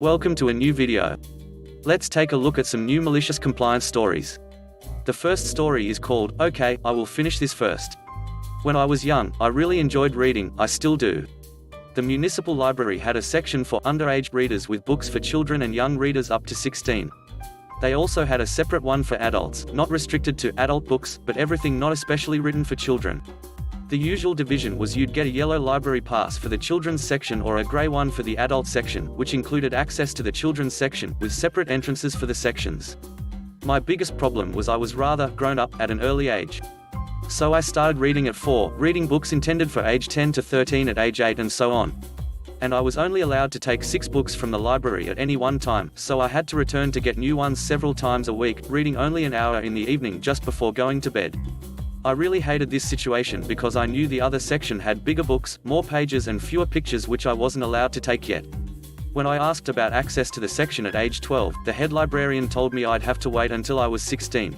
Welcome to a new video. Let's take a look at some new malicious compliance stories. The first story is called, "Okay, I will finish this first." When I was young, I really enjoyed reading, I still do. The municipal library had a section for underage readers with books for children and young readers up to 16. They also had a separate one for adults, not restricted to adult books, but everything not especially written for children. The usual division was you'd get a yellow library pass for the children's section or a grey one for the adult section, which included access to the children's section, with separate entrances for the sections. My biggest problem was I was rather grown up at an early age. So I started reading at 4, reading books intended for age 10 to 13 at age 8 and so on. And I was only allowed to take 6 books from the library at any one time, so I had to return to get new ones several times a week, reading only an hour in the evening just before going to bed. I really hated this situation because I knew the other section had bigger books, more pages and fewer pictures which I wasn't allowed to take yet. When I asked about access to the section at age 12, the head librarian told me I'd have to wait until I was 16.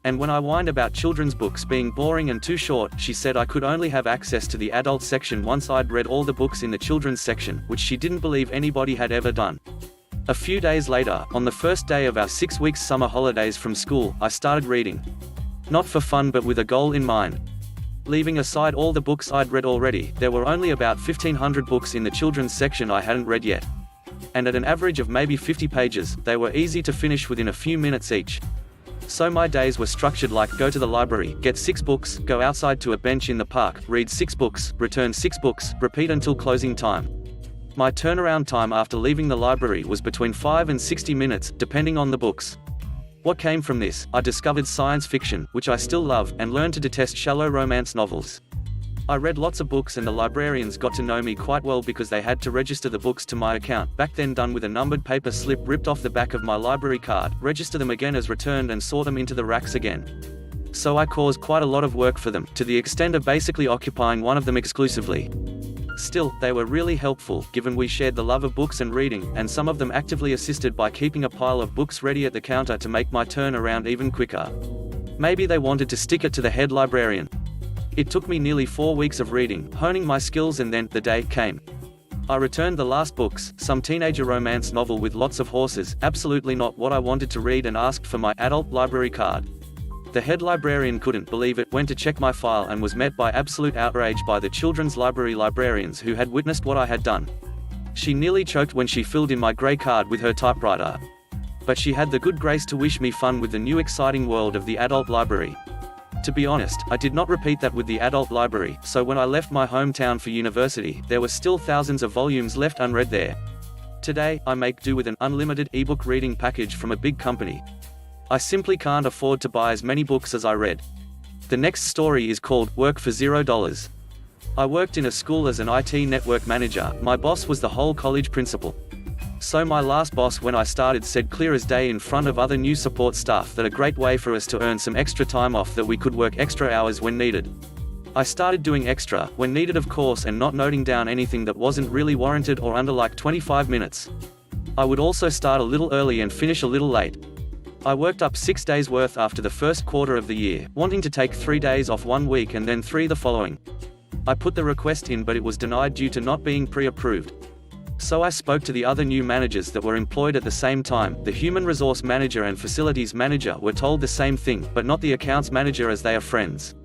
And when I whined about children's books being boring and too short, she said I could only have access to the adult section once I'd read all the books in the children's section, which she didn't believe anybody had ever done. A few days later, on the first day of our 6 weeks summer holidays from school, I started reading. Not for fun but with a goal in mind. Leaving aside all the books I'd read already, there were only about 1,500 books in the children's section I hadn't read yet. And at an average of maybe 50 pages, they were easy to finish within a few minutes each. So my days were structured like go to the library, get 6 books, go outside to a bench in the park, read 6 books, return 6 books, repeat until closing time. My turnaround time after leaving the library was between 5 and 60 minutes, depending on the books. What came from this? I discovered science fiction, which I still love, and learned to detest shallow romance novels. I read lots of books and the librarians got to know me quite well because they had to register the books to my account, back then done with a numbered paper slip ripped off the back of my library card, register them again as returned and sort them into the racks again. So I caused quite a lot of work for them, to the extent of basically occupying one of them exclusively. Still, they were really helpful, given we shared the love of books and reading, and some of them actively assisted by keeping a pile of books ready at the counter to make my turn around even quicker. Maybe they wanted to stick it to the head librarian. It took me nearly 4 weeks of reading, honing my skills, and then, the day came. I returned the last books, some teenager romance novel with lots of horses, absolutely not what I wanted to read, and asked for my adult library card. The head librarian couldn't believe it, went to check my file and was met by absolute outrage by the children's library librarians who had witnessed what I had done. She nearly choked when she filled in my grey card with her typewriter. But she had the good grace to wish me fun with the new exciting world of the adult library. To be honest, I did not repeat that with the adult library, so when I left my hometown for university, there were still thousands of volumes left unread there. Today, I make do with an unlimited ebook reading package from a big company. I simply can't afford to buy as many books as I read. The next story is called, "Work for $0." I worked in a school as an IT network manager. My boss was the whole college principal. So my last boss when I started said clear as day in front of other new support staff that a great way for us to earn some extra time off that we could work extra hours when needed. I started doing extra, when needed of course, and not noting down anything that wasn't really warranted or under like 25 minutes. I would also start a little early and finish a little late. I worked up 6 days worth after the first quarter of the year, wanting to take 3 days off one week and then 3 the following. I put the request in but it was denied due to not being pre-approved. So I spoke to the other new managers that were employed at the same time. The human resource manager and facilities manager were told the same thing, but not the accounts manager as they are friends.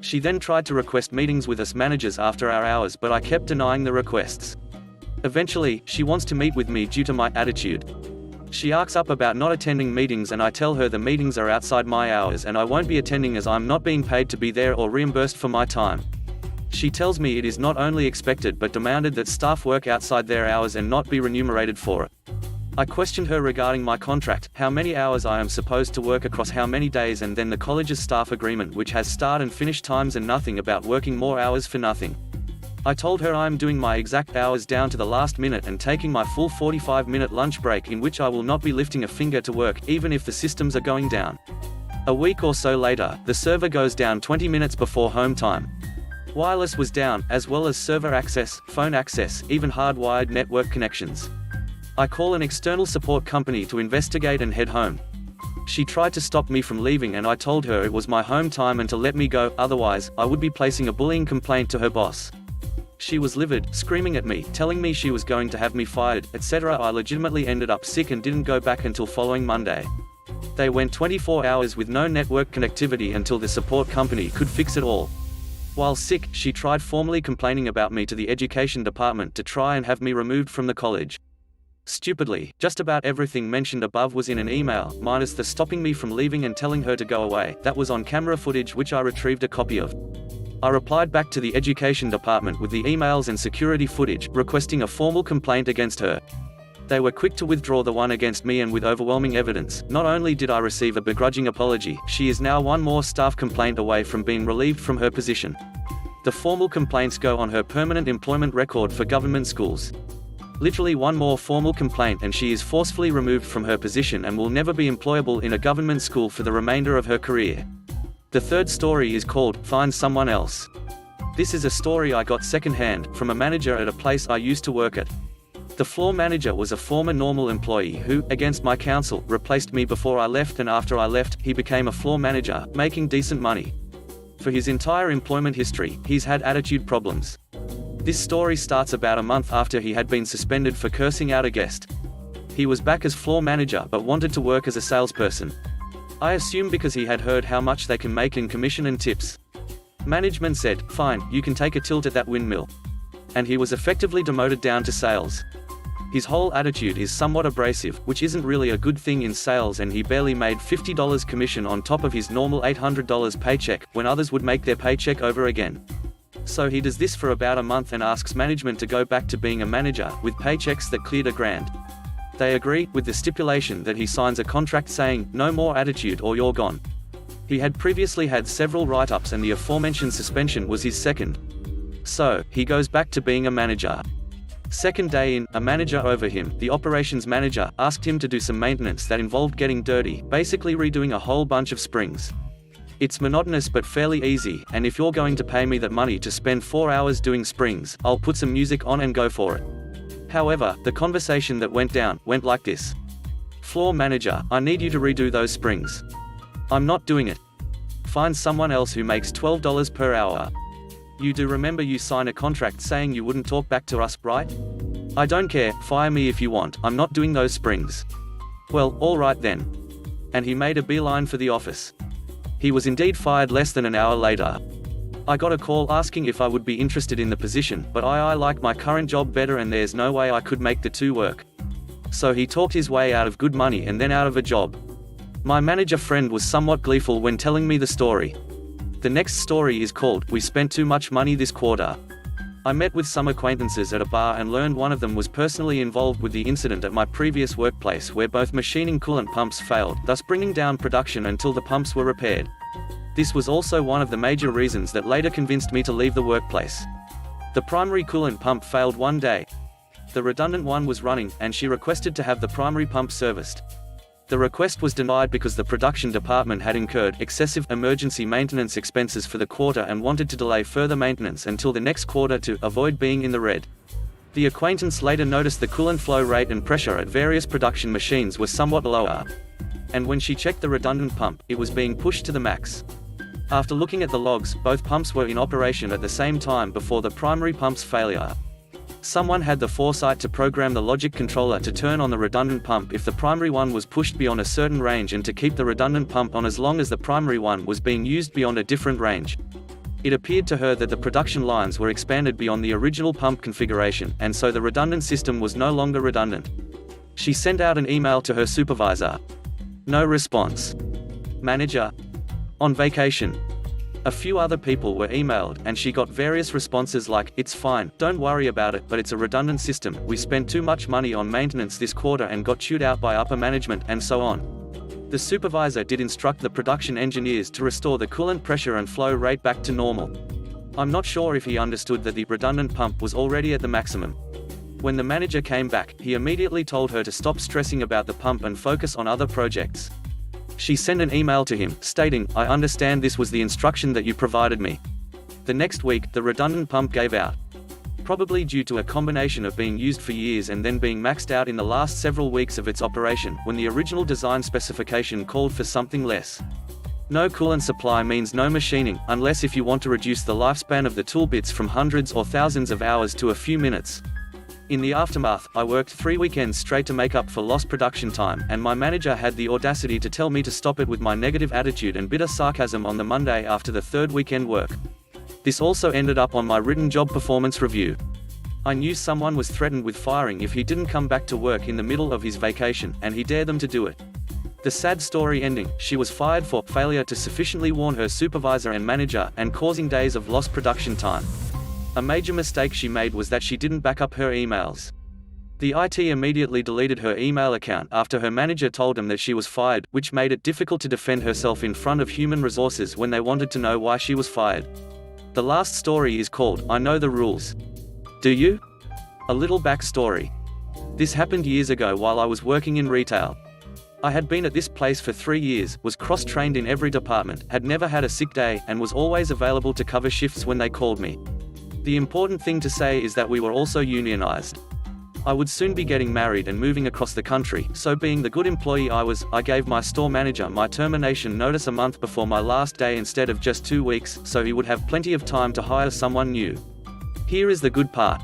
She then tried to request meetings with us managers after our hours, but I kept denying the requests. Eventually, she wants to meet with me due to my attitude. She asks up about not attending meetings and I tell her the meetings are outside my hours and I won't be attending as I'm not being paid to be there or reimbursed for my time. She tells me it is not only expected but demanded that staff work outside their hours and not be remunerated for it. I questioned her regarding my contract, how many hours I am supposed to work across how many days, and then the college's staff agreement which has start and finish times and nothing about working more hours for nothing. I told her I am doing my exact hours down to the last minute and taking my full 45-minute lunch break in which I will not be lifting a finger to work, even if the systems are going down. A week or so later, the server goes down 20 minutes before home time. Wireless was down, as well as server access, phone access, even hardwired network connections. I call an external support company to investigate and head home. She tried to stop me from leaving and I told her it was my home time and to let me go, otherwise, I would be placing a bullying complaint to her boss. She was livid, screaming at me, telling me she was going to have me fired, etc. I legitimately ended up sick and didn't go back until following Monday. They went 24 hours with no network connectivity until the support company could fix it all. While sick, she tried formally complaining about me to the education department to try and have me removed from the college. Stupidly, just about everything mentioned above was in an email, minus the stopping me from leaving and telling her to go away. That was on camera footage which I retrieved a copy of. I replied back to the education department with the emails and security footage, requesting a formal complaint against her. They were quick to withdraw the one against me, and with overwhelming evidence, not only did I receive a begrudging apology, she is now one more staff complaint away from being relieved from her position. The formal complaints go on her permanent employment record for government schools. Literally one more formal complaint and she is forcefully removed from her position and will never be employable in a government school for the remainder of her career. The third story is called, Find Someone Else. This is a story I got secondhand, from a manager at a place I used to work at. The floor manager was a former normal employee who, against my counsel, replaced me before I left, and after I left, he became a floor manager, making decent money. For his entire employment history, he's had attitude problems. This story starts about a month after he had been suspended for cursing out a guest. He was back as floor manager but wanted to work as a salesperson. I assume because he had heard how much they can make in commission and tips. Management said, "Fine, you can take a tilt at that windmill." And he was effectively demoted down to sales. His whole attitude is somewhat abrasive, which isn't really a good thing in sales, and he barely made $50 commission on top of his normal $800 paycheck, when others would make their paycheck over again. So he does this for about a month and asks management to go back to being a manager, with paychecks that cleared $1,000. They agree, with the stipulation that he signs a contract saying, "No more attitude or you're gone." He had previously had several write-ups and the aforementioned suspension was his second. So, he goes back to being a manager. Second day in, a manager over him, the operations manager, asked him to do some maintenance that involved getting dirty, basically redoing a whole bunch of springs. It's monotonous but fairly easy, and if you're going to pay me that money to spend 4 hours doing springs, I'll put some music on and go for it. However, the conversation that went down, went like this. "Floor manager, I need you to redo those springs. I'm not doing it. Find someone else who makes $12 per hour. You do remember you signed a contract saying you wouldn't talk back to us, right? I don't care, fire me if you want, I'm not doing those springs." "Well, alright then." And he made a beeline for the office. He was indeed fired less than an hour later. I got a call asking if I would be interested in the position, but I like my current job better and there's no way I could make the two work. So he talked his way out of good money and then out of a job. My manager friend was somewhat gleeful when telling me the story. The next story is called, We Spent Too Much Money This Quarter. I met with some acquaintances at a bar and learned one of them was personally involved with the incident at my previous workplace where both machining coolant pumps failed, thus bringing down production until the pumps were repaired. This was also one of the major reasons that later convinced me to leave the workplace. The primary coolant pump failed one day. The redundant one was running, and she requested to have the primary pump serviced. The request was denied because the production department had incurred excessive emergency maintenance expenses for the quarter and wanted to delay further maintenance until the next quarter to avoid being in the red. The acquaintance later noticed the coolant flow rate and pressure at various production machines were somewhat lower. And when she checked the redundant pump, it was being pushed to the max. After looking at the logs, both pumps were in operation at the same time before the primary pump's failure. Someone had the foresight to program the logic controller to turn on the redundant pump if the primary one was pushed beyond a certain range and to keep the redundant pump on as long as the primary one was being used beyond a different range. It appeared to her that the production lines were expanded beyond the original pump configuration, and so the redundant system was no longer redundant. She sent out an email to her supervisor. No response. Manager? On vacation. A few other people were emailed, and she got various responses like, "It's fine, don't worry about it, but it's a redundant system, we spent too much money on maintenance this quarter and got chewed out by upper management," and so on. The supervisor did instruct the production engineers to restore the coolant pressure and flow rate back to normal. I'm not sure if he understood that the redundant pump was already at the maximum. When the manager came back, he immediately told her to stop stressing about the pump and focus on other projects. She sent an email to him, stating, "I understand this was the instruction that you provided me." The next week, the redundant pump gave out. Probably due to a combination of being used for years and then being maxed out in the last several weeks of its operation, when the original design specification called for something less. No coolant supply means no machining, unless if you want to reduce the lifespan of the tool bits from hundreds or thousands of hours to a few minutes. In the aftermath, I worked 3 weekends straight to make up for lost production time, and my manager had the audacity to tell me to stop it with my negative attitude and bitter sarcasm on the Monday after the 3rd weekend work. This also ended up on my written job performance review. I knew someone was threatened with firing if he didn't come back to work in the middle of his vacation, and he dared them to do it. The sad story ending, she was fired for failure to sufficiently warn her supervisor and manager, and causing days of lost production time. A major mistake she made was that she didn't back up her emails. The IT immediately deleted her email account after her manager told them that she was fired, which made it difficult to defend herself in front of human resources when they wanted to know why she was fired. The last story is called, I Know the Rules. Do you? A little backstory. This happened years ago while I was working in retail. I had been at this place for 3 years, was cross-trained in every department, had never had a sick day, and was always available to cover shifts when they called me. The important thing to say is that we were also unionized. I would soon be getting married and moving across the country, so being the good employee I gave my store manager my termination notice a month before my last day instead of just 2 weeks, so he would have plenty of time to hire someone new. Here is the good part.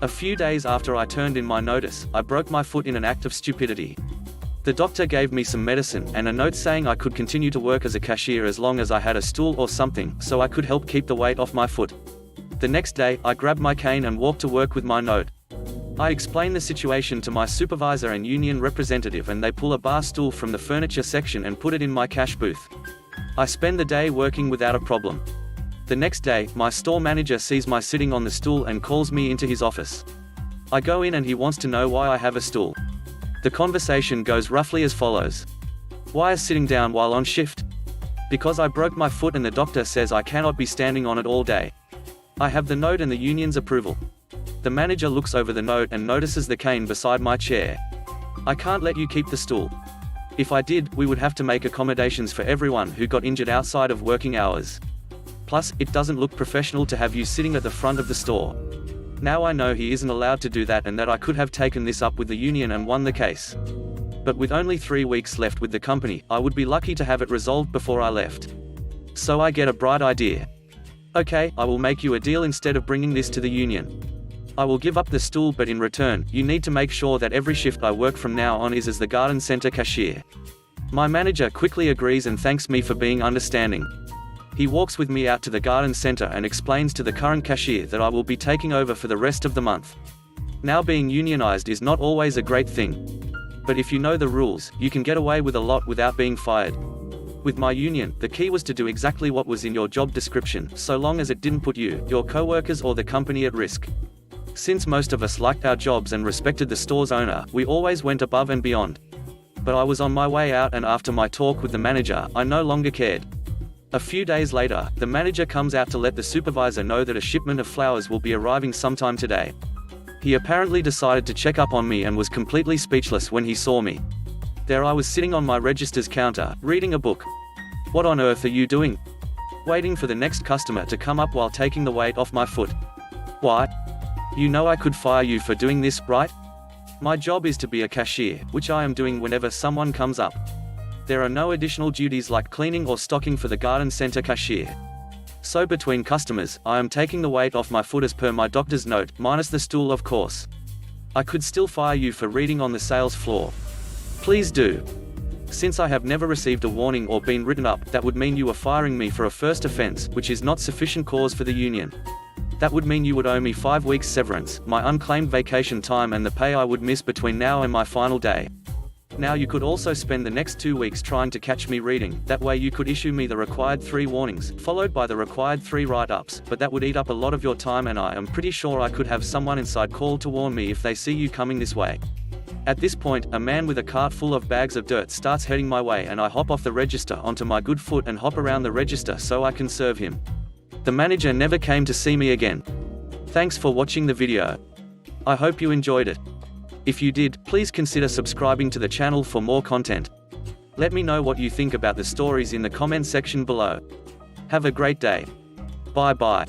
A few days after I turned in my notice, I broke my foot in an act of stupidity. The doctor gave me some medicine and a note saying I could continue to work as a cashier as long as I had a stool or something, so I could help keep the weight off my foot. The next day, I grabbed my cane and walked to work with my note. I explained the situation to my supervisor and union representative, and they pull a bar stool from the furniture section and put it in my cash booth. I spend the day working without a problem. The next day, my store manager sees me sitting on the stool and calls me into his office. I go in and he wants to know why I have a stool. The conversation goes roughly as follows. Why is sitting down while on shift? Because I broke my foot and the doctor says I cannot be standing on it all day. I have the note and the union's approval. The manager looks over the note and notices the cane beside my chair. I can't let you keep the stool. If I did, we would have to make accommodations for everyone who got injured outside of working hours. Plus, it doesn't look professional to have you sitting at the front of the store. Now I know he isn't allowed to do that and that I could have taken this up with the union and won the case. But with only 3 weeks left with the company, I would be lucky to have it resolved before I left. So I get a bright idea. Okay, I will make you a deal instead of bringing this to the union. I will give up the stool, but in return, you need to make sure that every shift I work from now on is as the garden center cashier. My manager quickly agrees and thanks me for being understanding. He walks with me out to the garden center and explains to the current cashier that I will be taking over for the rest of the month. Now, being unionized is not always a great thing. But if you know the rules, you can get away with a lot without being fired. With my union, the key was to do exactly what was in your job description, so long as it didn't put you, your coworkers, or the company at risk. Since most of us liked our jobs and respected the store's owner, we always went above and beyond. But I was on my way out, and after my talk with the manager, I no longer cared. A few days later, the manager comes out to let the supervisor know that a shipment of flowers will be arriving sometime today. He apparently decided to check up on me and was completely speechless when he saw me. There I was sitting on my register's counter, reading a book. What on earth are you doing? Waiting for the next customer to come up while taking the weight off my foot. Why? You know I could fire you for doing this, right? My job is to be a cashier, which I am doing whenever someone comes up. There are no additional duties like cleaning or stocking for the garden center cashier. So between customers, I am taking the weight off my foot as per my doctor's note, minus the stool of course. I could still fire you for reading on the sales floor. Please do. Since I have never received a warning or been written up, that would mean you are firing me for a first offense, which is not sufficient cause for the union. That would mean you would owe me 5 weeks severance, my unclaimed vacation time, and the pay I would miss between now and my final day. Now you could also spend the next 2 weeks trying to catch me reading, that way you could issue me the required 3 warnings, followed by the required 3 write-ups, but that would eat up a lot of your time, and I am pretty sure I could have someone inside call to warn me if they see you coming this way. At this point, a man with a cart full of bags of dirt starts heading my way, and I hop off the register onto my good foot and hop around the register so I can serve him. The manager never came to see me again. Thanks for watching the video. I hope you enjoyed it. If you did, please consider subscribing to the channel for more content. Let me know what you think about the stories in the comment section below. Have a great day. Bye bye.